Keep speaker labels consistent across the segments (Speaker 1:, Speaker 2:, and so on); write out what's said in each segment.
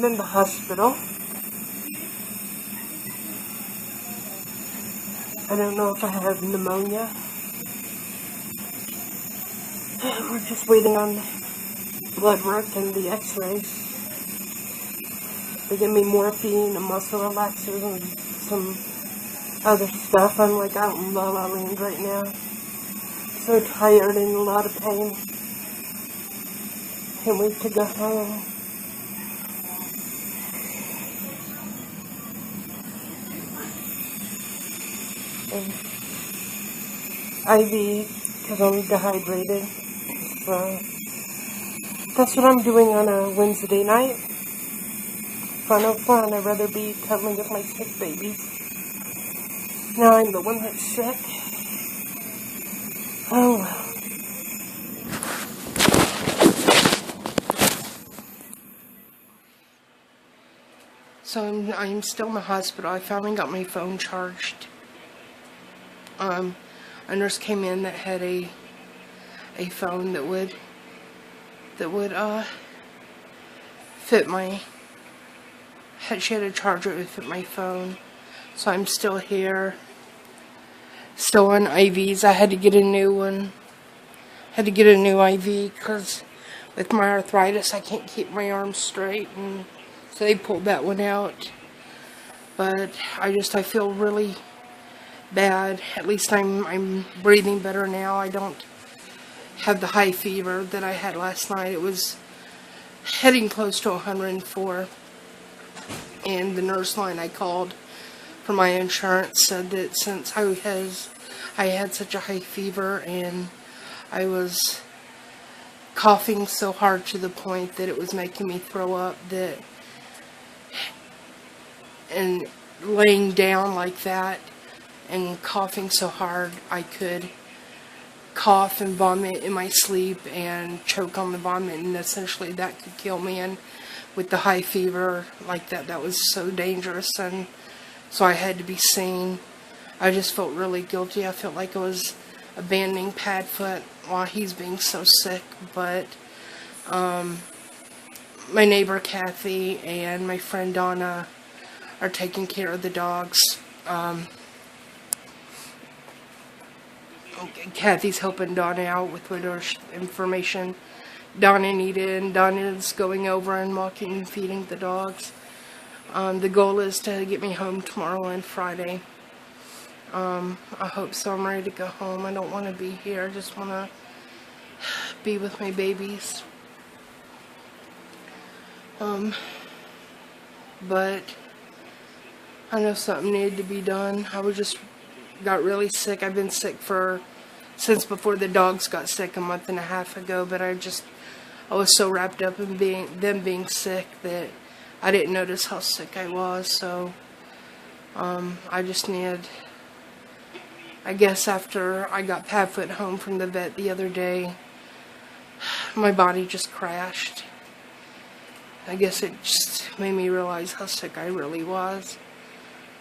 Speaker 1: in the hospital. I don't know if I have pneumonia. We're just waiting on blood work and the x-rays. They give me morphine and muscle relaxers and some other stuff. I'm like out in La La Land right now. So tired and in a lot of pain. Can't wait to go home. And IV, because I'm dehydrated. So that's what I'm doing on a Wednesday night. Fun oh fun, I'd rather be cuddling with my sick babies. Now I'm the one that's sick. Oh well. So I'm still in the hospital. I finally got my phone charged. A nurse came in that had a phone that would fit my. She had a charger that would fit my phone. So I'm still here. Still on IVs. I had to get a new one. Had to get a new IV because with my arthritis I can't keep my arms straight, and so they pulled that one out. But I feel really bad. At least I'm breathing better now. I don't have the high fever that I had last night. It was heading close to 104. And the nurse line I called for my insurance said that since I had such a high fever and I was coughing so hard to the point that it was making me throw up, and laying down like that and coughing so hard I could cough and vomit in my sleep and choke on the vomit, and essentially that could kill me. And with the high fever like that was so dangerous, and so I had to be seen. I just felt really guilty. I felt like I was abandoning Padfoot while he's being so sick. But my neighbor Kathy and my friend Donna are taking care of the dogs. Kathy's helping Donna out with whatever information Donna needed, and Donna's going over and walking and feeding the dogs. The goal is to get me home tomorrow and Friday. I hope so. I'm ready to go home. I don't want to be here. I just want to be with my babies. But I know something needed to be done. I got really sick. I've been sick since before the dogs got sick a month and a half ago, but I was so wrapped up in them being sick that I didn't notice how sick I was. So I just needed, I guess after I got Padfoot home from the vet the other day, my body just crashed. I guess it just made me realize how sick I really was.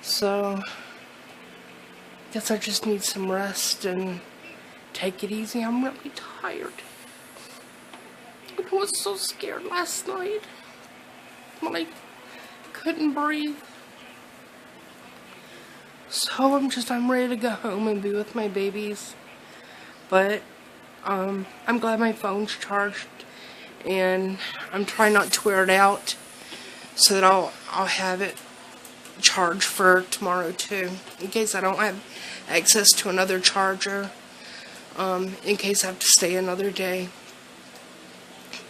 Speaker 1: So I guess I just need some rest and take it easy. I'm really tired. I was so scared last night when I couldn't breathe. So I'm ready to go home and be with my babies. But I'm glad my phone's charged, and I'm trying not to wear it out so that I'll have it charged for tomorrow too, in case I don't have access to another charger, in case I have to stay another day.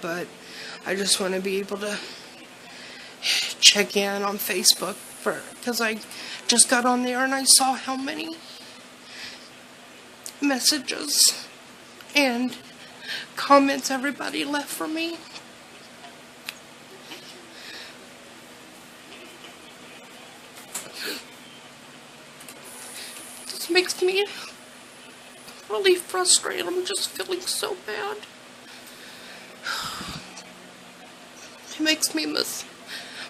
Speaker 1: But I just want to be able to check in on Facebook because I just got on there and I saw how many messages and comments everybody left for me. This makes me really frustrated. I'm just feeling so bad. It makes me miss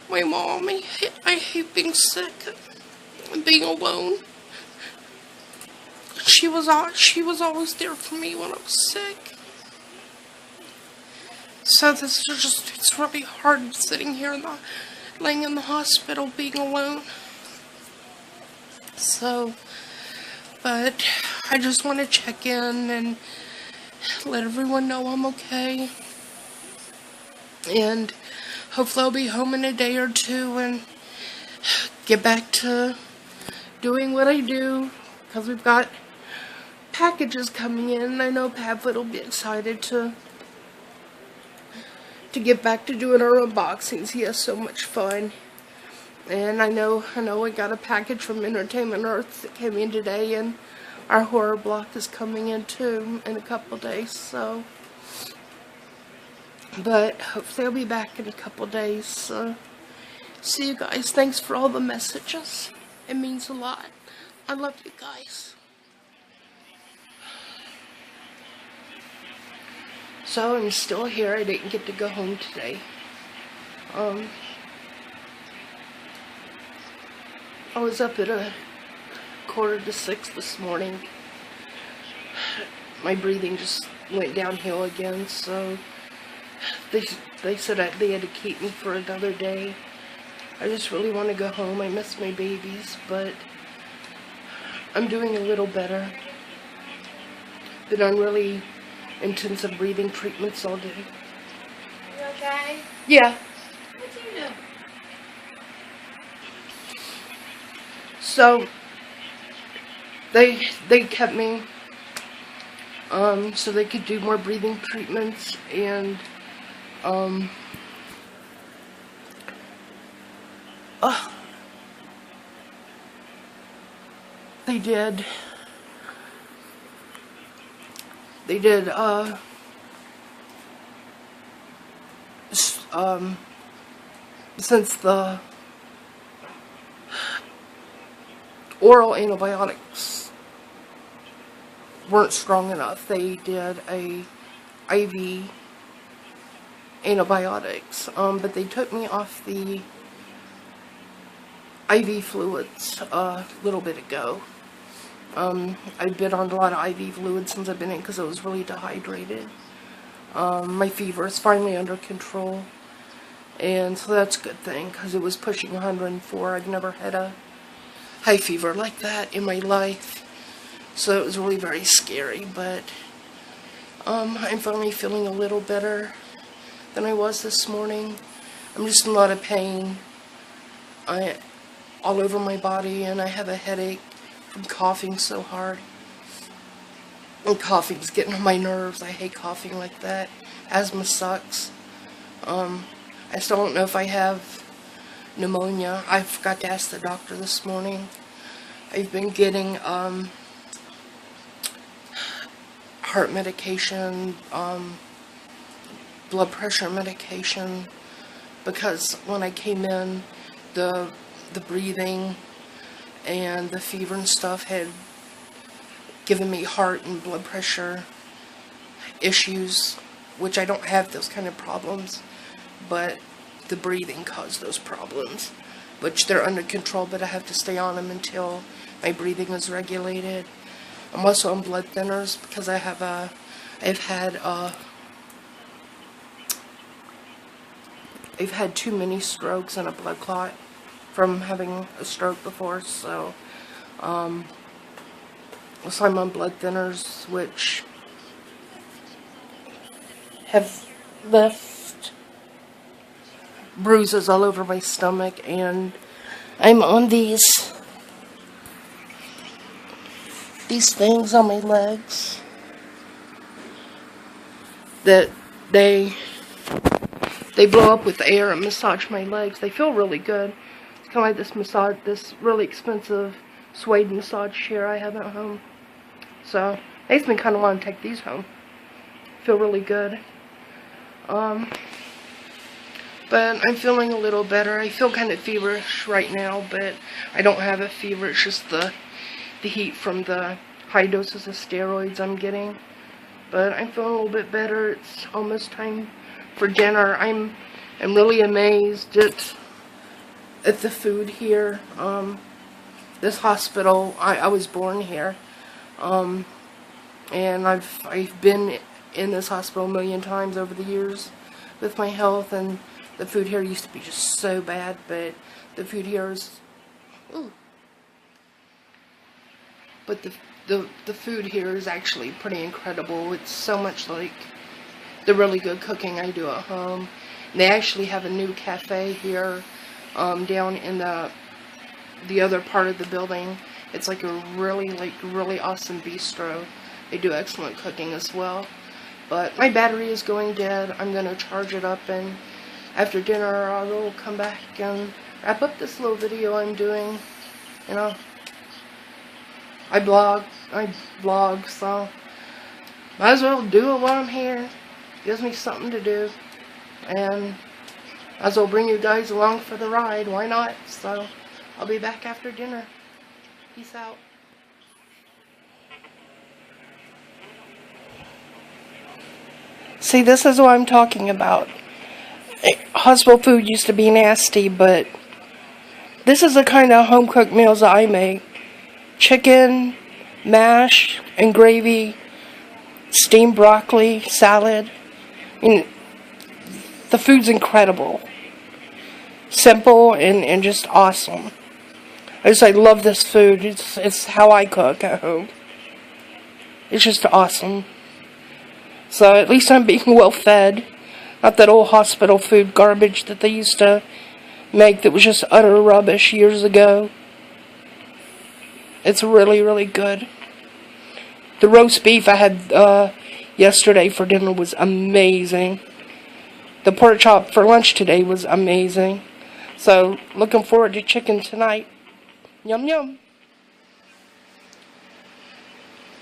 Speaker 1: my mom. I hate being sick and being alone. She was always there for me when I was sick. So it's really hard sitting here in the laying in the hospital being alone. So, but I just want to check in and let everyone know I'm okay. And hopefully I'll be home in a day or two and get back to doing what I do, because we've got packages coming in. I know Pavlet will be excited to get back to doing our unboxings. He has so much fun. And I know we got a package from Entertainment Earth that came in today, and our horror block is coming in too in a couple days. So, but hopefully I'll be back in a couple days. So, see you guys. Thanks for all the messages. It means a lot. I love you guys. So I'm still here. I didn't get to go home today. I was up at 5:45 this morning. My breathing just went downhill again, so they said they had to keep me for another day. I just really want to go home. I miss my babies, but I'm doing a little better. Been on really intensive breathing treatments all day.
Speaker 2: You okay?
Speaker 1: Yeah.
Speaker 2: What'd you do?
Speaker 1: So they kept me so they could do more breathing treatments, and they did since the oral antibiotics weren't strong enough, they did a IV antibiotics, but they took me off the IV fluids a little bit ago. I've been on a lot of IV fluids since I've been in because I was really dehydrated. My fever is finally under control, and so that's a good thing because it was pushing 104. I've never had a high fever like that in my life, so it was really very scary, but I'm finally feeling a little better than I was this morning. I'm just in a lot of pain all over my body, and I have a headache from coughing so hard. And coughing's getting on my nerves. I hate coughing like that. Asthma sucks. I still don't know if I have pneumonia. I forgot to ask the doctor this morning. I've been getting heart medication, blood pressure medication, because when I came in, the breathing and the fever and stuff had given me heart and blood pressure issues, which I don't have those kind of problems, but the breathing caused those problems, which they're under control, but I have to stay on them until my breathing is regulated. I'm also on blood thinners because I've had too many strokes and a blood clot from having a stroke before, so I'm on blood thinners, which have left bruises all over my stomach, and I'm on these things on my legs that they blow up with air and massage my legs. They feel really good. It's kind of like this really expensive suede massage chair I have at home. So, makes me kind of want to take these home. Feel really good. But I'm feeling a little better. I feel kind of feverish right now, but I don't have a fever. It's just the heat from the high doses of steroids I'm getting. But I'm feeling a little bit better. It's almost time for dinner. I'm really amazed at the food here. This hospital, I was born here, and I've been in this hospital a million times over the years with my health, and The food here used to be just so bad, but the food here is, ooh. But the food here is actually pretty incredible. It's so much like the really good cooking I do at home. And they actually have a new cafe here, down in the other part of the building. It's like a really awesome bistro. They do excellent cooking as well. But my battery is going dead. I'm gonna charge it up, and after dinner I will come back and wrap up this little video I'm doing. You know, I vlog, so might as well do it while I'm here. Gives me something to do, and might as well bring you guys along for the ride. Why not? So I'll be back after dinner. Peace out. See, this is what I'm talking about. Hospital food used to be nasty, but this is the kind of home-cooked meals that I make. Chicken, mash, and gravy, steamed broccoli, salad. I mean, the food's incredible. Simple and just awesome. I love this food. It's how I cook at home. It's just awesome. So at least I'm being well fed. Not that old hospital food garbage that they used to make that was just utter rubbish years ago. It's really good. The roast beef I had yesterday for dinner was amazing. The pork chop for lunch today was amazing. So looking forward to chicken tonight. Yum yum.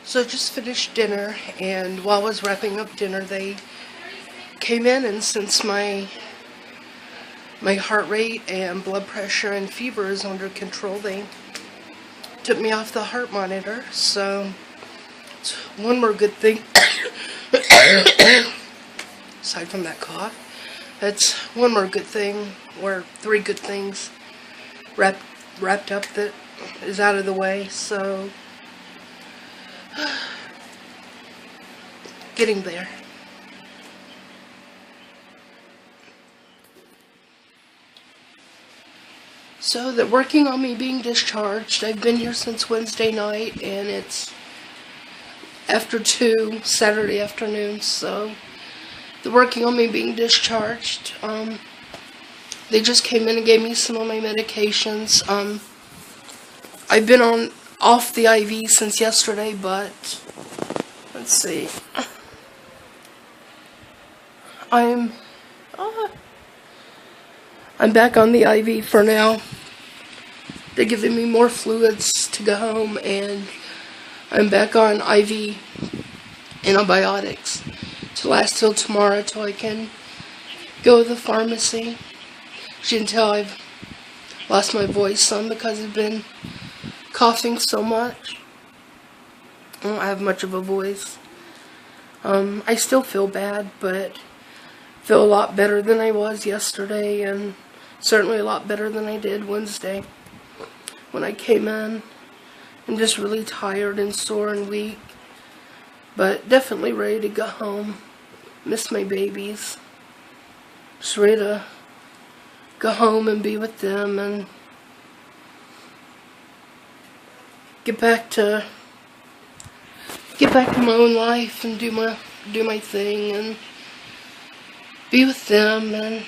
Speaker 1: So just finished dinner, and while I was wrapping up dinner, they came in, and since my heart rate and blood pressure and fever is under control, they took me off the heart monitor. So it's one more good thing aside from that cough. That's one more good thing, or three good things wrapped up that is out of the way. So getting there. So they're working on me being discharged. I've been here since Wednesday night, and it's after 2 Saturday afternoon, so they're working on me being discharged. They just came in and gave me some of my medications. I've been off the IV since yesterday, but let's see. I'm back on the IV for now. They're giving me more fluids to go home, and I'm back on IV antibiotics to last till tomorrow, till I can go to the pharmacy. As you can tell, I've lost my voice some because I've been coughing so much. I don't have much of a voice. I still feel bad, but feel a lot better than I was yesterday, and certainly a lot better than I did Wednesday when I came in. I'm just really tired and sore and weak, but definitely ready to go home. Miss my babies. Just ready to go home and be with them and get back to my own life and do my thing and be with them and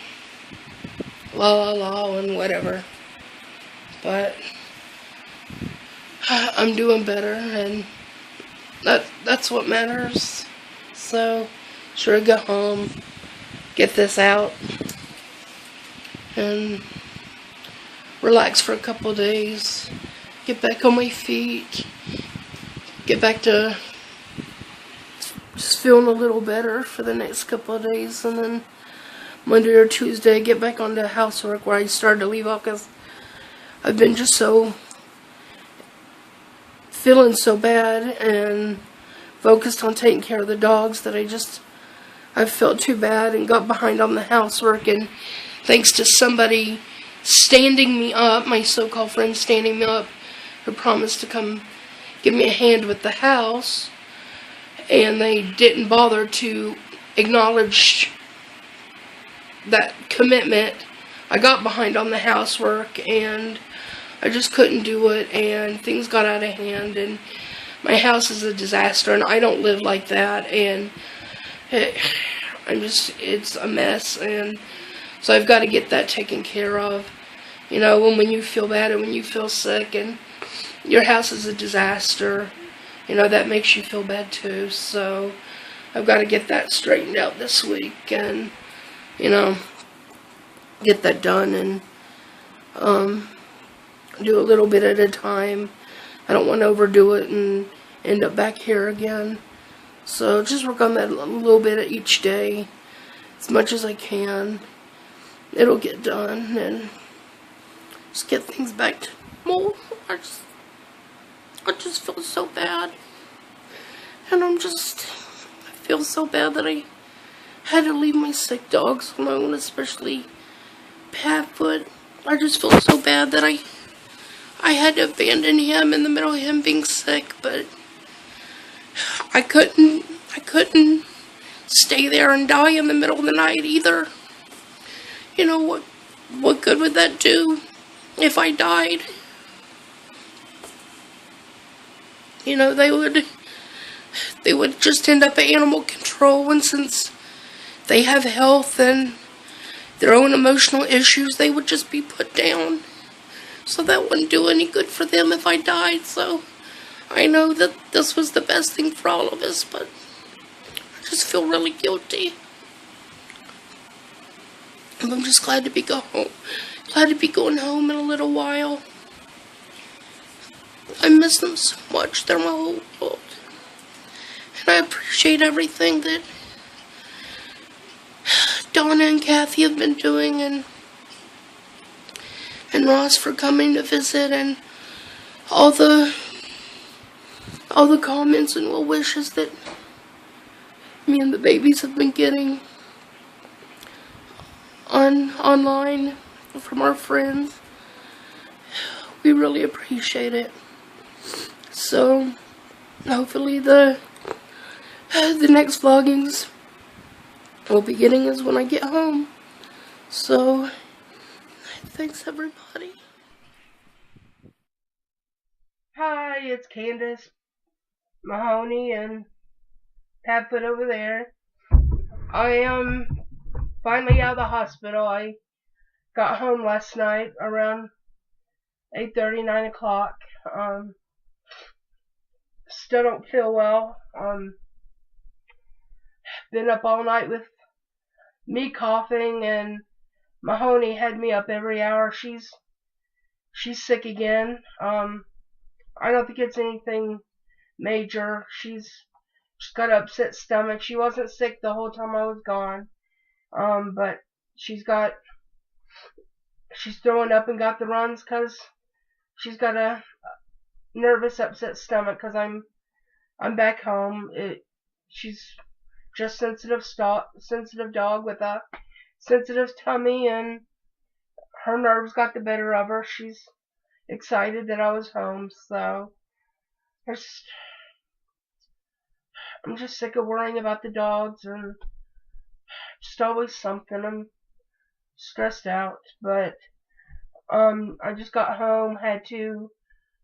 Speaker 1: la and whatever. But I'm doing better, and that's what matters. So sure, go home, get this out, and relax for a couple of days, get back on my feet, get back to just feeling a little better for the next couple of days, and then Monday or Tuesday get back onto housework where I started to leave off, because I've been just feeling so bad and focused on taking care of the dogs that I felt too bad and got behind on the housework. And thanks to somebody standing me up, my so-called friend standing me up, who promised to come give me a hand with the house, and they didn't bother to acknowledge that commitment, I got behind on the housework and I just couldn't do it, and things got out of hand, and my house is a disaster, and I don't live like that, and it's a mess, and so I've got to get that taken care of. You know, when you feel bad and when you feel sick and your house is a disaster, you know, that makes you feel bad too. So I've got to get that straightened out this week and, you know, get that done and do a little bit at a time. I don't want to overdo it and end up back here again. So just work on that a little bit each day, as much as I can. It'll get done and just get things back to normal. I just feel so bad. And I feel so bad that I had to leave my sick dogs alone, especially Padfoot. I just feel so bad that I had to abandon him in the middle of him being sick, but I couldn't stay there and die in the middle of the night either. You know, what good would that do if I died? You know, they would just end up at animal control, and since they have health and their own emotional issues, they would just be put down. So that wouldn't do any good for them if I died. So I know that this was the best thing for all of us, but I just feel really guilty. And I'm just glad to be going home in a little while. I miss them so much. They're my whole world. And I appreciate everything that Donna and Kathy have been doing, and Ross for coming to visit, and all the comments and well wishes that me and the babies have been getting online from our friends. We really appreciate it. So hopefully the next vloggings we'll be getting is when I get home. So thanks everybody. Hi, it's Candace, Mahoney, and Padfoot over there. I am finally out of the hospital. I got home last night around 8:30, 9 o'clock. Still don't feel well. Been up all night with me coughing, and Mahoney had me up every hour. She's sick again. I don't think it's anything major. She's got an upset stomach. She wasn't sick the whole time I was gone. But she's throwing up and got the runs because she's got a nervous upset stomach because I'm back home. She's just sensitive dog with a sensitive tummy, and her nerves got the better of her. She's excited that I was home, so I'm just sick of worrying about the dogs, and just always something. I'm stressed out, but I just got home, had to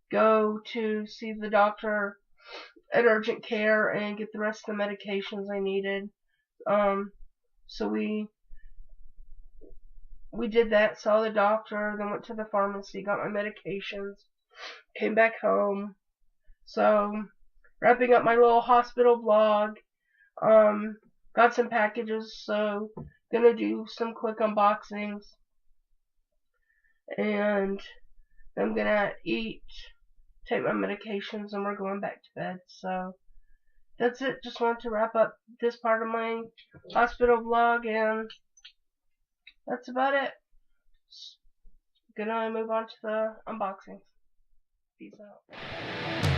Speaker 1: go to see the doctor at urgent care and get the rest of the medications I needed. So we did that, saw the doctor, then went to the pharmacy, got my medications, came back home. So wrapping up my little hospital vlog. Got some packages, so gonna do some quick unboxings, and I'm gonna eat, take my medications, and we're going back to bed. So that's it. Just wanted to wrap up this part of my hospital vlog, and that's about it. Gonna move on to the unboxings. Peace out.